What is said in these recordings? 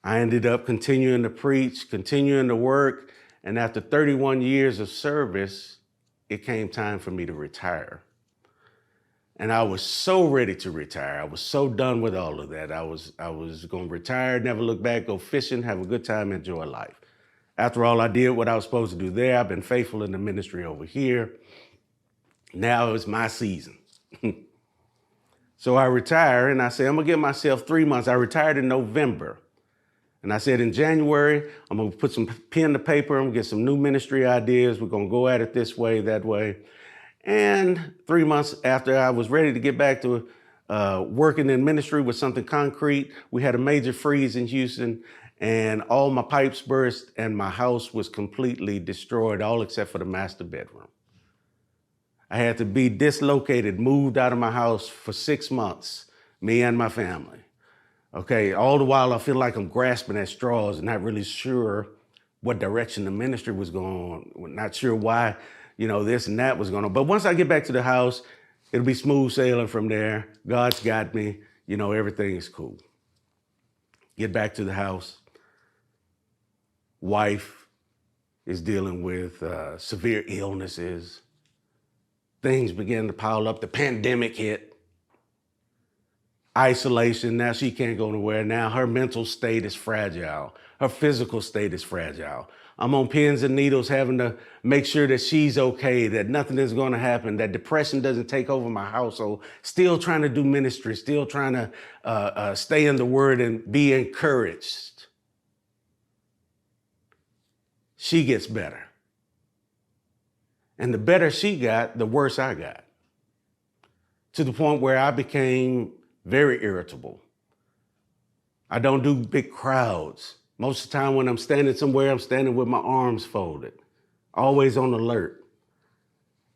I ended up continuing to preach, continuing to work, and after 31 years of service, it came time for me to retire. And I was so ready to retire. I was so done with all of that. I was going to retire, never look back, go fishing, have a good time, enjoy life. After all, I did what I was supposed to do there. I've been faithful in the ministry over here. Now it's my season. So I retire and I said, I'm gonna give myself 3 months. I retired in November. And I said, in January, I'm gonna put some pen to paper, I'm gonna get some new ministry ideas. We're gonna go at it this way, that way. And 3 months after I was ready to get back to working in ministry with something concrete, we had a major freeze in Houston and all my pipes burst and my house was completely destroyed, all except for the master bedroom. I had to be dislocated, moved out of my house for 6 months, me and my family. Okay, all the while I feel like I'm grasping at straws and not really sure what direction the ministry was going, not sure why, this and that was going on. But once I get back to the house, it'll be smooth sailing from there. God's got me, everything is cool. Get back to the house. Wife is dealing with severe illnesses. Things began to pile up. The pandemic hit. Isolation. Now she can't go nowhere. Now her mental state is fragile. Her physical state is fragile. I'm on pins and needles having to make sure that she's okay, that nothing is going to happen, that depression doesn't take over my household. Still trying to do ministry, still trying to stay in the word and be encouraged. She gets better. And the better she got, the worse I got. To the point where I became very irritable. I don't do big crowds. Most of the time when I'm standing somewhere, I'm standing with my arms folded, always on alert.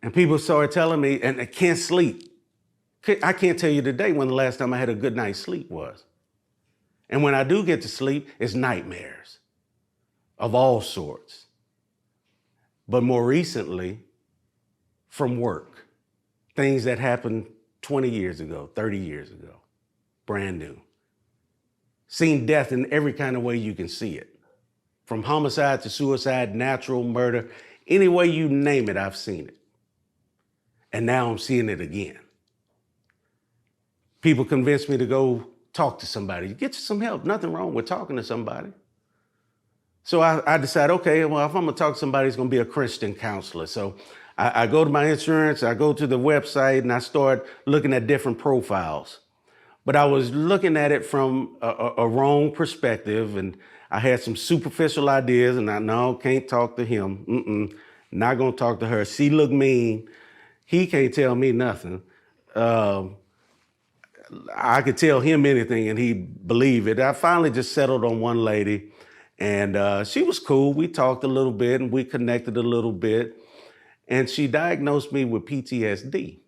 And people started telling me, and I can't sleep. I can't tell you today when the last time I had a good night's sleep was. And when I do get to sleep, it's nightmares of all sorts. But more recently, from work, things that happened 20 years ago, 30 years ago, brand new. Seen death in every kind of way you can see it. From homicide to suicide, natural murder, any way you name it, I've seen it. And now I'm seeing it again. People convinced me to go talk to somebody. Get you some help, nothing wrong with talking to somebody. So I decided, okay, well, if I'm gonna talk to somebody, it's gonna be a Christian counselor. So I go to my insurance, I go to the website, and I start looking at different profiles. But I was looking at it from a wrong perspective, and I had some superficial ideas, and can't talk to him. Not gonna talk to her. She look mean. He can't tell me nothing. I could tell him anything, and he'd believe it. I finally just settled on one lady. And she was cool. We talked a little bit and we connected a little bit. And she diagnosed me with PTSD.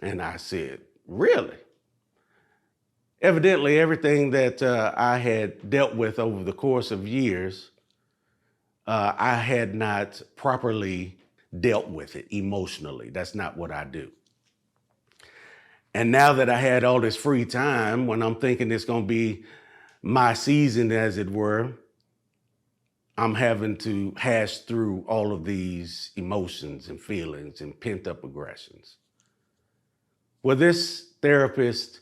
And I said, really? Evidently, everything that I had dealt with over the course of years, I had not properly dealt with it emotionally. That's not what I do. And now that I had all this free time, when I'm thinking it's going to be my season, as it were, I'm having to hash through all of these emotions and feelings and pent-up aggressions. Well, this therapist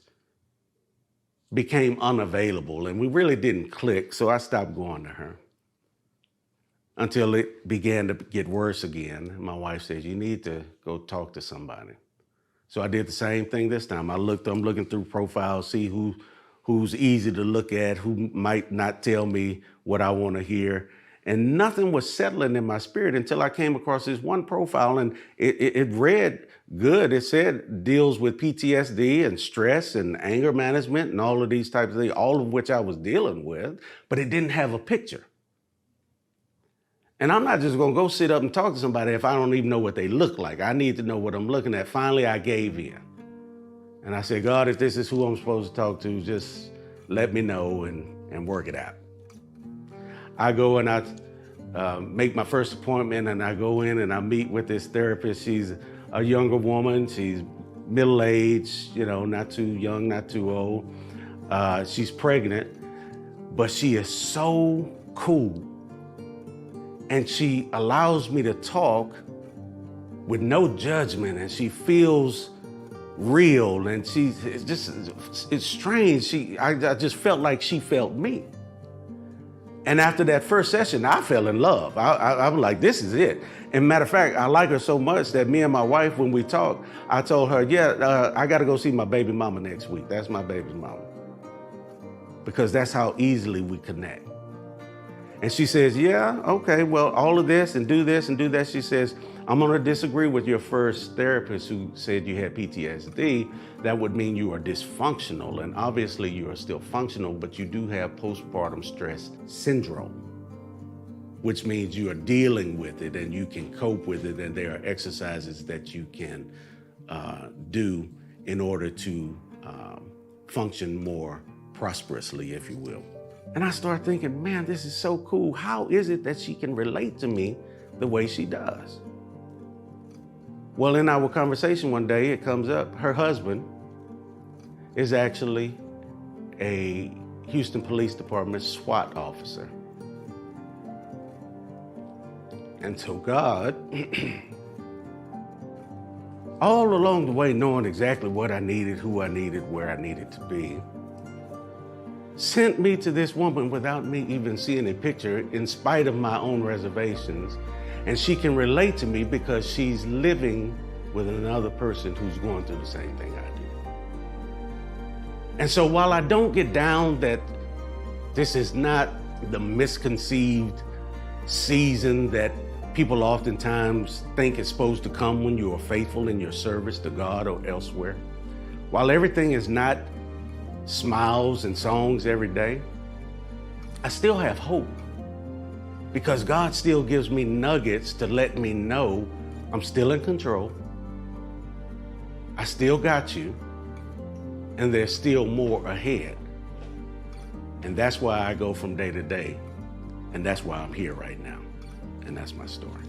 became unavailable and we really didn't click, so I stopped going to her until it began to get worse again. My wife says, you need to go talk to somebody. So I did the same thing this time. I'm looking through profiles, see who's easy to look at, who might not tell me what I want to hear. And nothing was settling in my spirit until I came across this one profile, and it read good. It said deals with PTSD and stress and anger management and all of these types of things, all of which I was dealing with, but it didn't have a picture. And I'm not just going to go sit up and talk to somebody if I don't even know what they look like. I need to know what I'm looking at. Finally, I gave in. And I said, God, if this is who I'm supposed to talk to, just let me know and work it out. I go and I make my first appointment, and I go in and I meet with this therapist. She's a younger woman. She's middle-aged, not too young, not too old. She's pregnant, but she is so cool. And she allows me to talk with no judgment, and she feels real, and it's strange. I just felt like she felt me. And after that first session, I fell in love. I was like, this is it. And matter of fact, I like her so much that me and my wife, when we talked, I told her, I got to go see my baby mama next week. That's my baby's mama. Because that's how easily we connect. And she says, yeah, okay, well, all of this and do this and do that. She says, I'm going to disagree with your first therapist who said you had PTSD. That would mean you are dysfunctional. And obviously you are still functional, but you do have postpartum stress syndrome, which means you are dealing with it and you can cope with it. And there are exercises that you can do in order to function more prosperously, if you will. And I started thinking, man, this is so cool. How is it that she can relate to me the way she does? Well, in our conversation one day, it comes up, her husband is actually a Houston Police Department SWAT officer. And so God, all along the way, knowing exactly what I needed, who I needed, where I needed to be, sent me to this woman without me even seeing a picture, in spite of my own reservations. And she can relate to me because she's living with another person who's going through the same thing I do. And so while I don't get down that this is not the misconceived season that people oftentimes think is supposed to come when you are faithful in your service to God or elsewhere, while everything is not smiles and songs every day, I still have hope, because God still gives me nuggets to let me know I'm still in control. I still got you, and there's still more ahead. And that's why I go from day to day, and that's why I'm here right now. And that's my story.